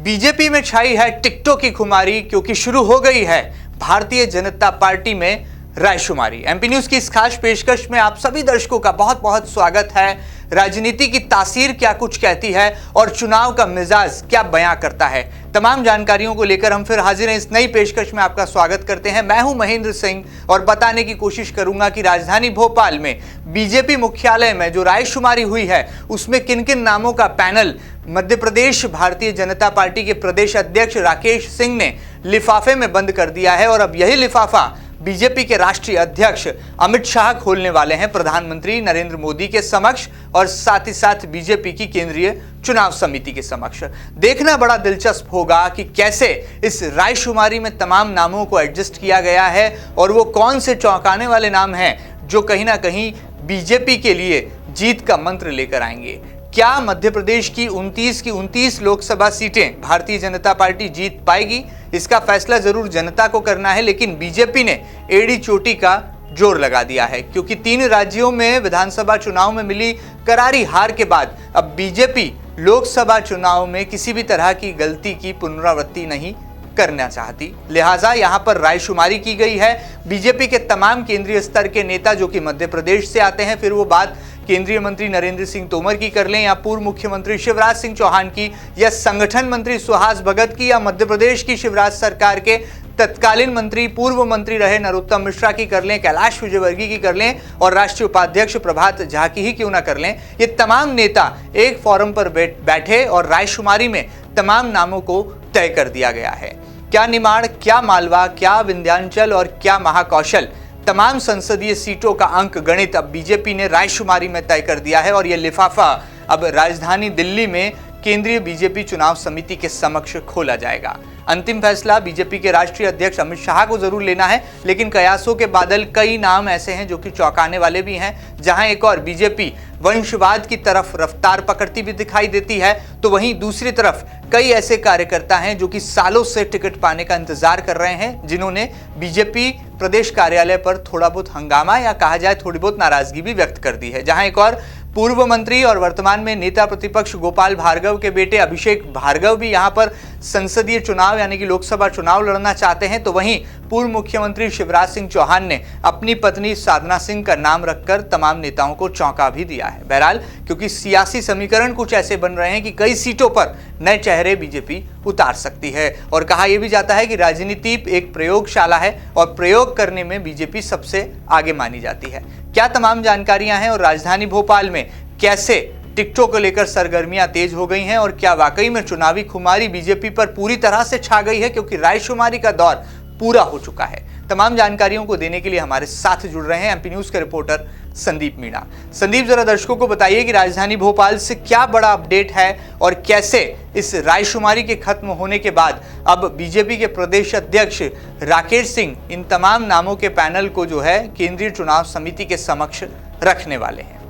BJP में छाई है टिकटों की खुमारी, क्योंकि शुरू हो गई है भारतीय जनता पार्टी में रायशुमारी। एमपी न्यूज की इस खास पेशकश में आप सभी दर्शकों का बहुत बहुत स्वागत है। राजनीति की तासीर क्या कुछ कहती है और चुनाव का मिजाज क्या बयां करता है, तमाम जानकारियों को लेकर हम फिर हाजिर हैं। इस नई पेशकश में आपका स्वागत करते हैं। मैं हूं महेंद्र सिंह और बताने की कोशिश करूंगा कि राजधानी भोपाल में बीजेपी मुख्यालय में जो रायशुमारी हुई है उसमें किन किन नामों का पैनल मध्य प्रदेश भारतीय जनता पार्टी के प्रदेश अध्यक्ष राकेश सिंह ने लिफाफे में बंद कर दिया है। और अब यही लिफाफा बीजेपी के राष्ट्रीय अध्यक्ष अमित शाह खोलने वाले हैं प्रधानमंत्री नरेंद्र मोदी के समक्ष और साथ ही साथ बीजेपी की केंद्रीय चुनाव समिति के समक्ष। देखना बड़ा दिलचस्प होगा कि कैसे इस रायशुमारी में तमाम नामों को एडजस्ट किया गया है और वो कौन से चौंकाने वाले नाम हैं जो कहीं ना कहीं बीजेपी के लिए जीत का मंत्र लेकर आएंगे। क्या मध्य प्रदेश की 29 लोकसभा सीटें भारतीय जनता पार्टी जीत पाएगी? इसका फैसला जरूर जनता को करना है, लेकिन बीजेपी ने एड़ी चोटी का जोर लगा दिया है, क्योंकि 3 राज्यों में विधानसभा चुनाव में मिली करारी हार के बाद अब बीजेपी लोकसभा चुनाव में किसी भी तरह की गलती की पुनरावृत्ति नहीं करना चाहती। लिहाजा यहां पर रायशुमारी की गई है। बीजेपी के तमाम केंद्रीय स्तर के नेता जो कि मध्य प्रदेश से आते हैं, फिर वो बात केंद्रीय मंत्री नरेंद्र सिंह तोमर की कर लें या पूर्व मुख्यमंत्री शिवराज सिंह चौहान की या संगठन मंत्री सुहास भगत की या मध्य प्रदेश की शिवराज सरकार के तत्कालीन मंत्री पूर्व मंत्री रहे नरोत्तम मिश्रा की कर लें, कैलाश विजयवर्गीय की कर लें और राष्ट्रीय उपाध्यक्ष प्रभात झा की ही क्यों ना कर लें, ये तमाम नेता एक फोरम पर बैठे और रायशुमारी में तमाम नामों को तय कर दिया गया है। क्या निमाड़, क्या मालवा, क्या विंध्याचल और क्या महाकौशल, तमाम संसदीय सीटों का अंक गणित अब बीजेपी ने रायशुमारी में तय कर दिया है और यह लिफाफा अब राजधानी दिल्ली में केंद्रीय बीजेपी चुनाव समिति के समक्ष खोला जाएगा। अंतिम फैसला बीजेपी के राष्ट्रीय अध्यक्ष अमित शाह को जरूर लेना है, लेकिन कयासों के बादल कई नाम ऐसे हैं जो कि चौंकाने वाले भी हैं। जहां एक और बीजेपी वंशवाद की तरफ रफ्तार पकड़ती भी दिखाई देती है, तो वहीं दूसरी तरफ कई ऐसे कार्यकर्ता हैं जो कि सालों से टिकट पाने का इंतजार कर रहे हैं, जिन्होंने बीजेपी प्रदेश कार्यालय पर थोड़ा बहुत हंगामा या कहा जाए थोड़ी बहुत नाराजगी भी व्यक्त कर दी है। जहां एक और पूर्व मंत्री और वर्तमान में नेता प्रतिपक्ष गोपाल भार्गव के बेटे अभिषेक भार्गव भी यहां पर संसदीय चुनाव यानी कि लोकसभा चुनाव लड़ना चाहते हैं, तो वहीं पूर्व मुख्यमंत्री शिवराज सिंह चौहान ने अपनी पत्नी साधना सिंह का नाम रखकर तमाम नेताओं को चौंका भी दिया है। बहरहाल क्योंकि सियासी समीकरण कुछ ऐसे बन रहे हैं कि कई सीटों पर नए चेहरे बीजेपी उतार सकती है और कहा यह भी जाता है कि राजनीति एक प्रयोगशाला है और प्रयोग करने में बीजेपी सबसे आगे मानी जाती है। क्या तमाम जानकारियां हैं और राजधानी भोपाल में कैसे टिकटों को लेकर सरगर्मियां तेज हो गई हैं और क्या वाकई में चुनावी खुमारी बीजेपी पर पूरी तरह से छा गई है, क्योंकि रायशुमारी का दौर पूरा हो चुका है। तमाम जानकारियों को देने के लिए हमारे साथ जुड़ रहे हैं एमपी न्यूज के रिपोर्टर संदीप मीणा। संदीप, जरा दर्शकों को बताइए कि राजधानी भोपाल से क्या बड़ा अपडेट है और कैसे इस रायशुमारी के खत्म होने के बाद अब बीजेपी के प्रदेश अध्यक्ष राकेश सिंह इन तमाम नामों के पैनल को जो है केंद्रीय चुनाव समिति के समक्ष रखने वाले हैं।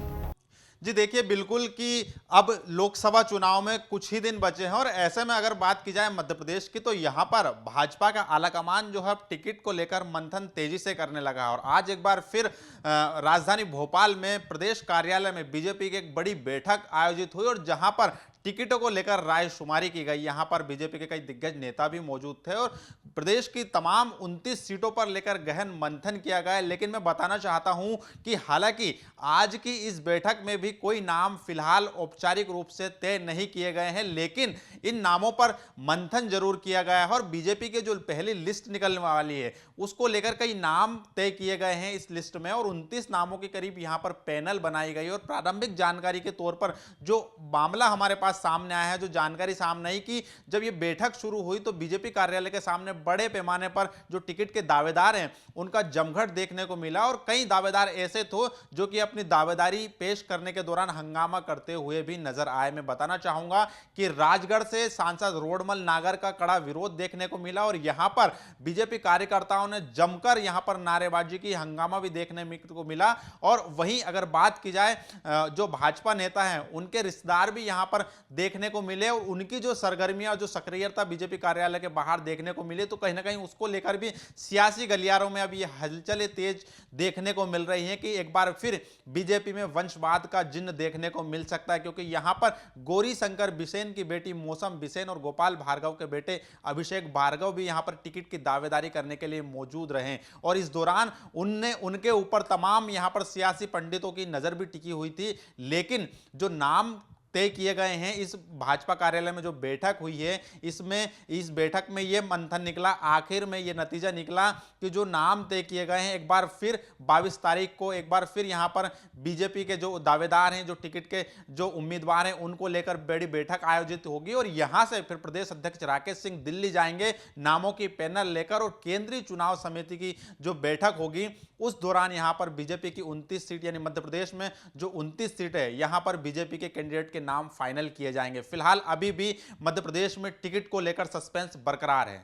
जी देखिए, बिल्कुल कि अब लोकसभा चुनाव में कुछ ही दिन बचे हैं और ऐसे में अगर बात की जाए मध्य प्रदेश की, तो यहाँ पर भाजपा का आलाकमान जो है टिकट को लेकर मंथन तेजी से करने लगा है और आज एक बार फिर राजधानी भोपाल में प्रदेश कार्यालय में बीजेपी की एक बड़ी बैठक आयोजित हुई और जहां पर टिकटों को लेकर रायशुमारी की गई। यहां पर बीजेपी के कई दिग्गज नेता भी मौजूद थे और प्रदेश की तमाम 29 सीटों पर लेकर गहन मंथन किया गया। लेकिन मैं बताना चाहता हूं कि हालांकि आज की इस बैठक में भी कोई नाम फिलहाल औपचारिक रूप से तय नहीं किए गए हैं, लेकिन इन नामों पर मंथन जरूर किया गया है और बीजेपी के जो पहली लिस्ट निकलने वाली है उसको लेकर कई नाम तय किए गए हैं इस लिस्ट में और 29 नामों के करीब यहां पर पैनल बनाई गई। और प्रारंभिक जानकारी के तौर पर जो मामला हमारे पास सामने आया है, जो जानकारी सामने आई कि जब ये बैठक शुरू हुई तो बीजेपी कार्यालय के सामने बड़े पैमाने पर जो टिकट के दावेदार हैं उनका जमघट देखने को मिला और कई दावेदार ऐसे थे जो कि अपनी दावेदारी पेश करने के दौरान हंगामा करते हुए भी नजर आए। मैं बताना चाहूंगा कि राजगढ़ से सांसद रोडमल नागर का कड़ा विरोध देखने को मिला और यहां पर बीजेपी कार्यकर्ताओं ने जमकर यहां पर नारेबाजी की, हंगामा भी देखने को मिला। और वहीं अगर बात की जाए जो भाजपा नेता हैं उनके रिश्तेदार भी यहां पर देखने को मिले और उनकी जो सरगर्मियां, जो सक्रियता बीजेपी कार्यालय के बाहर देखने को मिले, तो कहीं ना कहीं उसको लेकर भी सियासी गलियारों में अब ये हलचलें तेज देखने को मिल रही हैं कि एक बार फिर बीजेपी में वंशवाद का जिन्न देखने को मिल सकता है, क्योंकि यहां पर गौरी शंकर बिसेन की बेटी मौसम बिसेन और गोपाल भार्गव के बेटे अभिषेक भार्गव भी यहां पर टिकट की दावेदारी करने के लिए मौजूद रहे और इस दौरान उनके ऊपर तमाम यहां पर सियासी पंडितों की नजर भी टिकी हुई थी। लेकिन जो नाम तय किए गए हैं, इस भाजपा कार्यालय में जो बैठक हुई है, इस बैठक में यह मंथन निकला, आखिर में यह नतीजा निकला कि जो नाम तय किए गए हैं, एक बार फिर 22 तारीख को एक बार फिर यहां पर बीजेपी के जो दावेदार हैं, जो टिकट के जो उम्मीदवार हैं, उनको लेकर बड़ी बैठक आयोजित होगी और यहां से फिर प्रदेश अध्यक्ष राकेश सिंह दिल्ली जाएंगे नामों की पैनल लेकर और केंद्रीय चुनाव समिति की जो बैठक होगी उस दौरान यहां पर बीजेपी की 29 सीट, यानी मध्य प्रदेश में जो 29 सीट है, यहां पर बीजेपी के कैंडिडेट के नाम फाइनल किए जाएंगे। फिलहाल अभी भी मध्य प्रदेश में टिकट को लेकर सस्पेंस बरकरार है।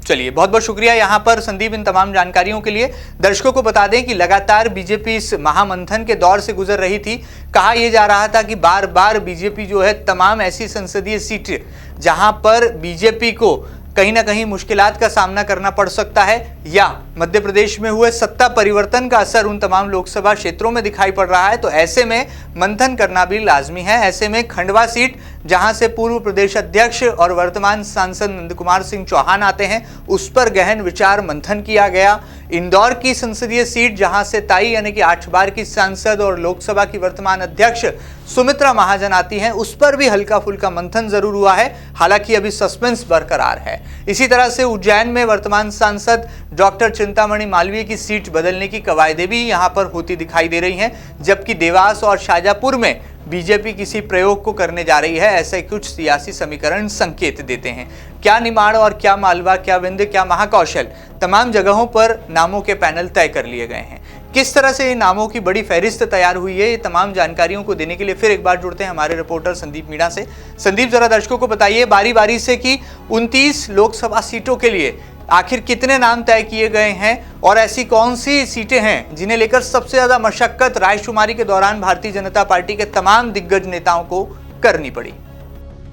चलिए, बहुत बहुत शुक्रिया यहां पर संदीप इन तमाम जानकारियों के लिए। दर्शकों को बता दें कि लगातार बीजेपी इस महामंथन के दौर से गुजर रही थी। कहा यह जा रहा था कि बार बार बीजेपी जो है तमाम ऐसी संसदीय सीटें जहां पर बीजेपी को कहीं ना कहीं मुश्किलात का सामना करना पड़ सकता है या मध्य प्रदेश में हुए सत्ता परिवर्तन का असर उन तमाम लोकसभा क्षेत्रों में दिखाई पड़ रहा है, तो ऐसे में मंथन करना भी लाजमी है। ऐसे में खंडवा सीट जहां से पूर्व प्रदेश अध्यक्ष और वर्तमान सांसद नंद कुमार सिंह चौहान आते हैं, उस पर गहन विचार मंथन किया गया। इंदौर की संसदीय सीट जहां से ताई यानी कि 8 बार की सांसद और लोकसभा की वर्तमान अध्यक्ष सुमित्रा महाजन आती हैं, उस पर भी हल्का फुल्का मंथन जरूर हुआ है, हालांकि अभी सस्पेंस बरकरार है। इसी तरह से उज्जैन में वर्तमान सांसद डॉक्टर चिंतामणि मालवीय की सीट बदलने की कवायदें भी यहां पर होती दिखाई दे रही हैं, जबकि देवास और शाजापुर में बीजेपी किसी प्रयोग को करने जा रही है, ऐसे कुछ सियासी समीकरण संकेत देते हैं। क्या निमाड़ और क्या मालवा, क्या विंध्य, क्या महाकौशल, तमाम जगहों पर नामों के पैनल तय कर लिए गए हैं। किस तरह से इन नामों की बड़ी फहरिस्त तैयार हुई है, ये तमाम जानकारियों को देने के लिए फिर एक बार जुड़ते हैं हमारे रिपोर्टर संदीप मीणा से। संदीप, जरा दर्शकों को बताइए बारी बारी से कि 29 लोकसभा सीटों के लिए आखिर कितने नाम तय किए गए हैं और ऐसी कौन सी सीटें हैं जिन्हें लेकर सबसे ज्यादा मशक्कत रायशुमारी के दौरान भारतीय जनता पार्टी के तमाम दिग्गज नेताओं को करनी पड़ी?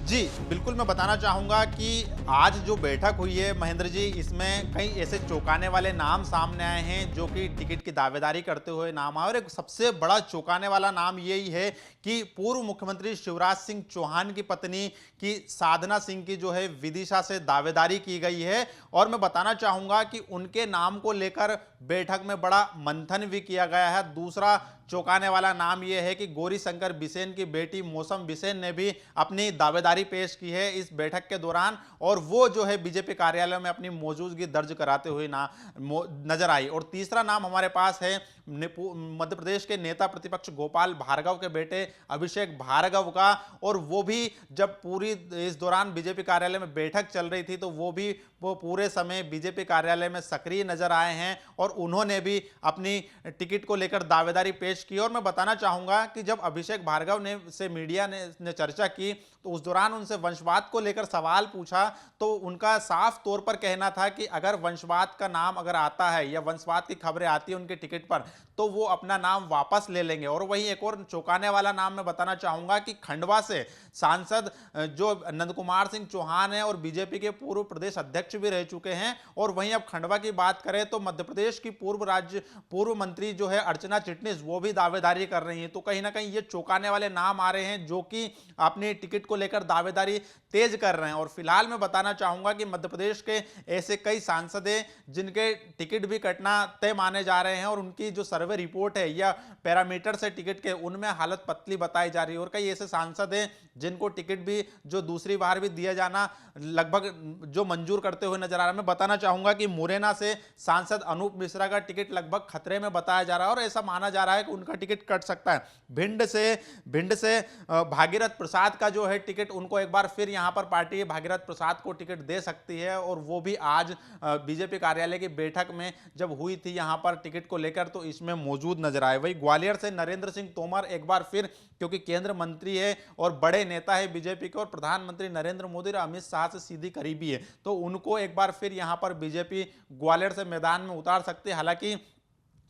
जी बिल्कुल, मैं बताना चाहूँगा कि आज जो बैठक हुई है महेंद्र जी, इसमें कई ऐसे चौंकाने वाले नाम सामने आए हैं जो कि टिकट की दावेदारी करते हुए नाम आए और एक सबसे बड़ा चौंकाने वाला नाम यही है कि पूर्व मुख्यमंत्री शिवराज सिंह चौहान की पत्नी की साधना सिंह की जो है विदिशा से दावेदारी की गई है और मैं बताना चाहूँगा कि उनके नाम को लेकर बैठक में बड़ा मंथन भी किया गया है। दूसरा चौंकाने वाला नाम यह है कि गौरी शंकर बिसेन की बेटी मौसम बिसेन ने भी अपनी दावेदारी पेश की है इस बैठक के दौरान और वो जो है बीजेपी कार्यालय में अपनी मौजूदगी दर्ज कराते हुए नजर आई। और तीसरा नाम हमारे पास है मध्य प्रदेश के नेता प्रतिपक्ष गोपाल भार्गव के बेटे अभिषेक भार्गव का, और वो भी जब पूरी इस दौरान बीजेपी कार्यालय में बैठक चल रही थी तो वो पूरे समय बीजेपी कार्यालय में सक्रिय नजर आए हैं और उन्होंने भी अपनी टिकट को लेकर दावेदारी पेश की। और मैं बताना चाहूंगा कि जब अभिषेक भार्गव से मीडिया ने चर्चा की तो उस दौरान उनसे वंशवाद को लेकर सवाल पूछा तो उनका साफ तौर पर कहना था कि अगर वंशवाद का नाम अगर आता है या वंशवाद की खबरें आती है उनके टिकट पर तो वो अपना नाम वापस ले लेंगे। और वहीं एक और चौंकाने वाला नाम मैं बताना चाहूंगा कि खंडवा से सांसद जो नंद कुमार सिंह चौहान है और बीजेपी के पूर्व प्रदेश अध्यक्ष भी रह चुके हैं, और वहीं अब खंडवा की बात करें तो मध्य प्रदेश की पूर्व मंत्री जो है अर्चना चिटनिस वो भी दावेदारी कर रही हैं। तो कहीं ना कहीं ये चौंकाने वाले नाम आ रहे हैं जो कि अपनी टिकट को लेकर दावेदारी तेज कर रहे हैं। और फिलहाल मैं बताना चाहूंगा कि मध्य प्रदेश के ऐसे कई सांसद हैं जिनके टिकट भी कटना तय माने जा रहे हैं और उनकी जो सर्वे रिपोर्ट है या पैरामीटर से टिकट के उनमें हालत पतली बताई जा रही है। और कई ऐसे सांसद हैं जिनको टिकट भी जो दूसरी बार भी दिया जाना लगभग जो मंजूर करते हुए नजर आ रहा है। मैं बताना चाहूंगा कि मुरैना से सांसद अनूप मिश्रा का टिकट लगभग खतरे में बताया जा रहा है और ऐसा माना जा रहा है कि उनका टिकट कट सकता है। भिंड से भागीरथ प्रसाद का जो है टिकट उनको एक बार फिर यहां पर पार्टी भागीरथ प्रसाद को टिकट दे सकती है और वो भी आज बीजेपी कार्यालय की बैठक में जब हुई थी यहां पर टिकट को लेकर तो इसमें मौजूद नजर आए। वही ग्वालियर से नरेंद्र सिंह तोमर एक बार फिर, क्योंकि केंद्र मंत्री है और बड़े नेता है बीजेपी के और प्रधानमंत्री नरेंद्र मोदी और अमित शाह से सीधी करीबी है, तो उनको एक बार फिर यहां पर बीजेपी ग्वालियर से मैदान में उतार सकती है। हालांकि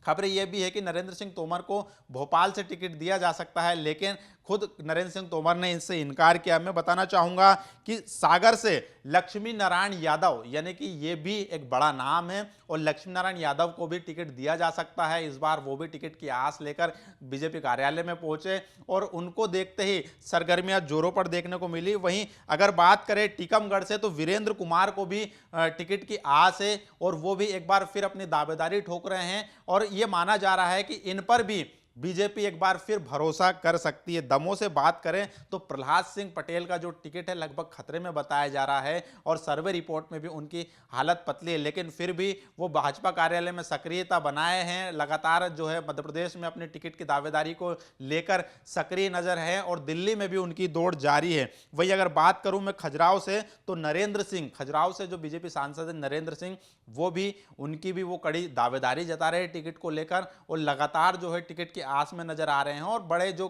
खबर यह भी है कि नरेंद्र सिंह तोमर को भोपाल से टिकट दिया जा सकता है, लेकिन खुद नरेंद्र सिंह तोमर ने इससे इनकार किया। मैं बताना चाहूंगा कि सागर से लक्ष्मी नारायण यादव, यानी कि ये भी एक बड़ा नाम है, और लक्ष्मी नारायण यादव को भी टिकट दिया जा सकता है। इस बार वो भी टिकट की आस लेकर बीजेपी कार्यालय में पहुंचे और उनको देखते ही सरगर्मियां जोरों पर देखने को मिली। वहीं अगर बात करें टीकमगढ़ से तो वीरेंद्र कुमार को भी टिकट की आस है और वो भी एक बार फिर अपनी दावेदारी ठोक रहे हैं, और ये माना जा रहा है कि इन पर भी बीजेपी एक बार फिर भरोसा कर सकती है। दमों से बात करें तो प्रहलाद सिंह पटेल का जो टिकट है लगभग खतरे में बताया जा रहा है, और सर्वे रिपोर्ट में भी उनकी हालत पतली है, लेकिन फिर भी वो भाजपा कार्यालय में सक्रियता बनाए हैं। लगातार जो है मध्य प्रदेश में अपनी टिकट की दावेदारी को लेकर सक्रिय नजर है, और दिल्ली में भी उनकी दौड़ जारी है। वही अगर बात करूं मैं खजुराहो से तो नरेंद्र सिंह, खजुराहो से जो बीजेपी सांसद है नरेंद्र सिंह, वो भी उनकी भी वो कड़ी दावेदारी जता रहे हैं टिकट को लेकर, और लगातार जो है टिकट की आस में नजर आ रहे हैं। और बड़े जो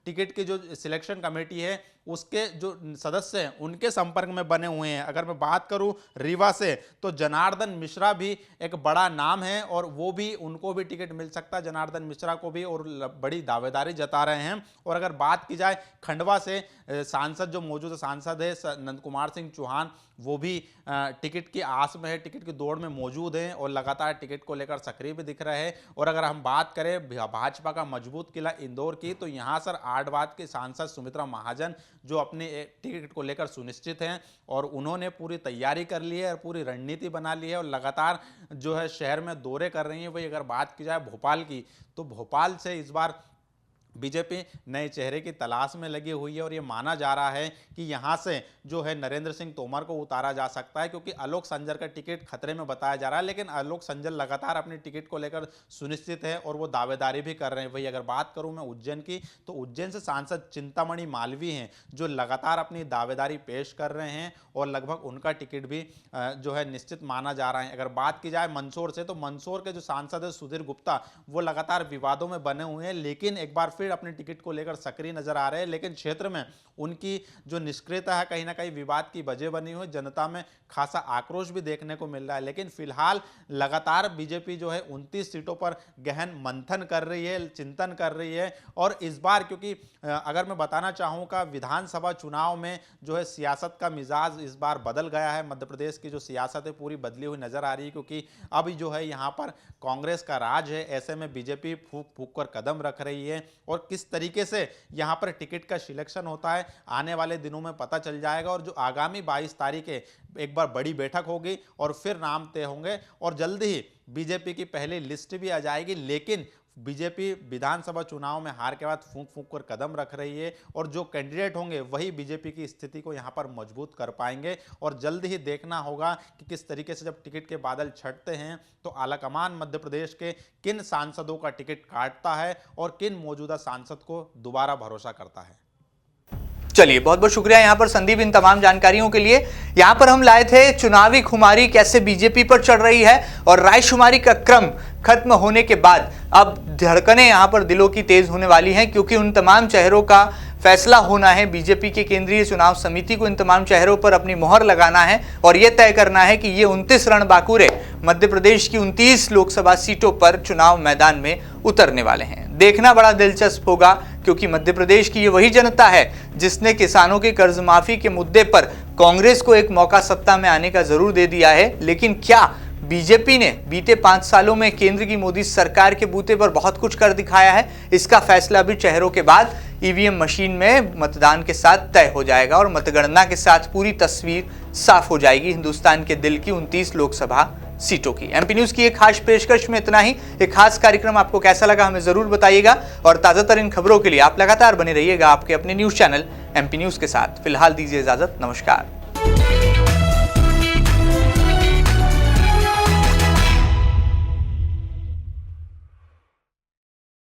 टिकट की जो सिलेक्शन कमेटी है उसके जो सदस्य हैं उनके संपर्क में बने हुए हैं। अगर मैं बात करूं रीवा से तो जनार्दन मिश्रा भी एक बड़ा नाम है, और वो भी, उनको भी टिकट मिल सकता है, जनार्दन मिश्रा को भी, और बड़ी दावेदारी जता रहे हैं। और अगर बात की जाए खंडवा से, सांसद जो मौजूदा सांसद है नंद कुमार सिंह चौहान, वो भी टिकट की आस में है, टिकट की दौड़ में मौजूद हैं और लगातार टिकट को लेकर सक्रिय भी दिख रहे हैं। और अगर हम बात करें भाजपा का मजबूत किला इंदौर की तो यहां सर आडवाद के सांसद सुमित्रा महाजन जो अपने टिकट को लेकर सुनिश्चित हैं, और उन्होंने पूरी तैयारी कर ली है और पूरी रणनीति बना ली है, और लगातार जो है शहर में दौरे कर रही हैं। वही अगर बात की जाए भोपाल की तो भोपाल से इस बार बीजेपी नए चेहरे की तलाश में लगी हुई है, और ये माना जा रहा है कि यहां से जो है नरेंद्र सिंह तोमर को उतारा जा सकता है, क्योंकि आलोक संजर का टिकट खतरे में बताया जा रहा है। लेकिन आलोक संजर लगातार अपनी टिकट को लेकर सुनिश्चित है और वो दावेदारी भी कर रहे हैं। वही अगर बात करूं मैं उज्जैन की तो उज्जैन से सांसद चिंतामणि मालवीय हैं जो लगातार अपनी दावेदारी पेश कर रहे हैं, और लगभग उनका टिकट भी जो है निश्चित माना जा रहा है। अगर बात की जाए मंदसौर से तो मंदसौर के जो सांसद है सुधीर गुप्ता, वो लगातार विवादों में बने हुए हैं, लेकिन एक बार अपने टिकट को लेकर सक्रिय नजर आ रहे हैं। लेकिन क्षेत्र में उनकी जो निष्क्रियता है कहीं ना कहीं विवाद की वजह बनी हुई, जनता में खासा आक्रोश भी देखने को मिल रहा है। लेकिन फिलहाल लगातार बीजेपी जो है 29 सीटों पर गहन मंथन कर रही है, चिंतन कर रही है। और इस बार क्योंकि अगर मैं बताना चाहूँ का विधानसभा चुनाव में जो है सियासत का मिजाज इस बार बदल गया है। मध्य प्रदेश की जो सियासत है पूरी बदली हुई नजर आ रही है, क्योंकि अब जो है यहाँ पर कांग्रेस का राज है। ऐसे में बीजेपी फूंक फूंक कर कदम रख रही है, और किस तरीके से यहाँ पर टिकट का सिलेक्शन होता है आने वाले दिनों में पता चल जाएगा। और जो आगामी 22 तारीख है एक बार बड़ी बैठक होगी और फिर नाम तय होंगे, और जल्दी ही बीजेपी की पहली लिस्ट भी आ जाएगी। लेकिन बीजेपी विधानसभा चुनाव में हार के बाद फूंक फूंक कर कदम रख रही है, और जो कैंडिडेट होंगे वही बीजेपी की स्थिति को यहां पर मजबूत कर पाएंगे। और जल्द ही देखना होगा कि किस तरीके से जब टिकट के बादल छटते हैं तो आलाकमान मध्य प्रदेश के किन सांसदों का टिकट काटता है और किन मौजूदा सांसद को दोबारा भरोसा करता है। चलिए, बहुत बहुत शुक्रिया यहाँ पर संदीप इन तमाम जानकारियों के लिए। यहाँ पर हम लाए थे चुनावी खुमारी कैसे बीजेपी पर चढ़ रही है, और रायशुमारी का क्रम खत्म होने के बाद अब धड़कनें यहाँ पर दिलों की तेज होने वाली हैं, क्योंकि उन तमाम चेहरों का फैसला होना है। बीजेपी की केंद्रीय चुनाव समिति को इन तमाम चेहरों पर अपनी मोहर लगाना है और यह तय करना है कि ये 29 रणबांकुरे मध्य प्रदेश की 29 लोकसभा सीटों पर चुनाव मैदान में उतरने वाले हैं। देखना बड़ा दिलचस्प होगा, क्योंकि मध्य प्रदेश की ये वही जनता है जिसने किसानों के कर्ज माफी के मुद्दे पर कांग्रेस को एक मौका सत्ता में आने का जरूर दे दिया है। लेकिन क्या बीजेपी ने बीते 5 सालों में केंद्र की मोदी सरकार के बूते पर बहुत कुछ कर दिखाया है? इसका फैसला भी चेहरों के बाद ईवीएम मशीन में मतदान के साथ तय हो जाएगा, और मतगणना के साथ पूरी तस्वीर साफ हो जाएगी हिंदुस्तान के दिल की 29 लोकसभा सीटों की। एमपी न्यूज की एक खास पेशकश में इतना ही। एक खास कार्यक्रम आपको कैसा लगा हमें जरूर बताइएगा, और ताजा तरीन खबरों के लिए आप लगातार बने रहिएगा आपके अपने न्यूज चैनल एमपी न्यूज के साथ। फिलहाल दीजिए इजाजत, नमस्कार।